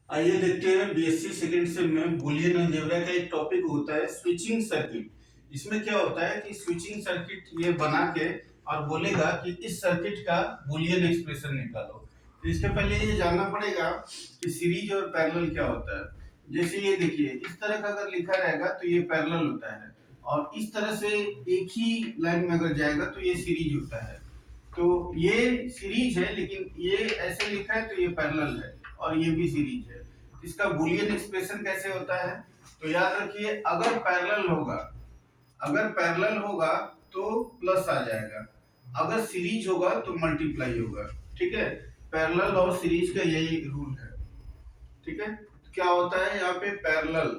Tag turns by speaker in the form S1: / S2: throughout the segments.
S1: आइए देखते हैं बीएससी सेकंड सेम में बूलियन अलजेब्रा का एक टॉपिक होता है स्विचिंग सर्किट। इसमें क्या होता है कि स्विचिंग सर्किट ये बना के और बोलेगा कि इस सर्किट का बूलियन एक्सप्रेशन निकालो। तो इसके पहले ये जानना पड़ेगा कि सीरीज और पैरेलल क्या होता है। जैसे ये देखिए, इस तरह का अगर लिखा रहेगा तो ये पैरेलल होता है, और इस तरह से एक ही लाइन में अगर जाएगा तो ये सीरीज होता है। तो ये सीरीज है, लेकिन ये ऐसे लिखा है तो ये पैरेलल है, और ये भी सीरीज है। इसका बूलियन एक्सप्रेशन कैसे होता है? तो याद रखिए, अगर पैरेलल होगा तो प्लस आ जाएगा, अगर सीरीज होगा तो मल्टीप्लाई होगा। ठीक है, पैरेलल और सीरीज का यही रूल है। ठीक है, तो क्या होता है यहाँ पे, पैरेलल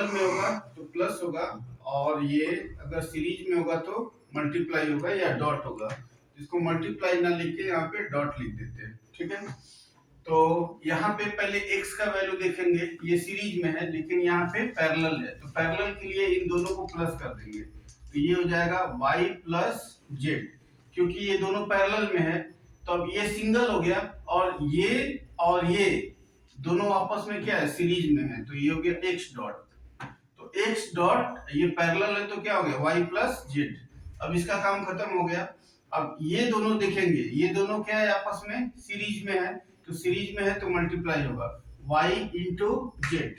S1: में होगा तो प्लस होगा, और ये अगर सीरीज में होगा तो मल्टीप्लाई होगा या डॉट होगा। इसको मल्टीप्लाई ना लिख के यहाँ पे डॉट लिख देते हैं। ठीक है, तो यहाँ पे पहले x का वैल्यू देखेंगे, ये सीरीज में है लेकिन यहाँ पे पैरेलल है, तो पैरेलल के लिए इन दोनों को प्लस कर देंगे, तो ये हो जाएगा y प्लस जेड। क्योंकि ये दोनों पैरेलल में है तो अब ये सिंगल हो गया, और ये दोनों आपस में क्या है, सीरीज में है, तो ये हो गया x डॉट। तो x डॉट, ये पैरेलल है तो क्या हो गया, y प्लस जेड। अब इसका काम खत्म हो गया। अब ये दोनों देखेंगे, ये दोनों क्या है, आपस में सीरीज में है, तो सीरीज में है तो मल्टीप्लाई होगा, y इंटू जेड।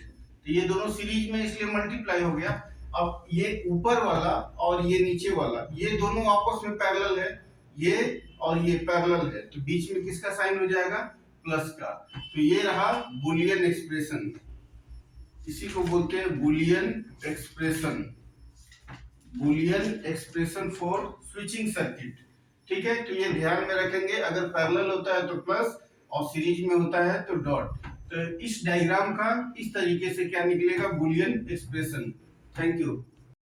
S1: तो ये दोनों सीरीज में इसलिए मल्टीप्लाई हो गया। अब ये ऊपर वाला और ये नीचे वाला, ये दोनों आपस में पैरेलल है, ये और ये पैरेलल है, तो बीच में किसका साइन हो जाएगा, प्लस का। तो ये रहा बूलियन एक्सप्रेशन, इसी को बोलते हैं Boolean expression, Boolean expression for switching circuit. ठीक है, तो ये ध्यान में रखेंगे, अगर पैरेलल होता है तो प्लस और सीरीज में होता है तो डॉट। तो इस डायग्राम का इस तरीके से क्या निकलेगा, बूलियन एक्सप्रेशन। Thank you.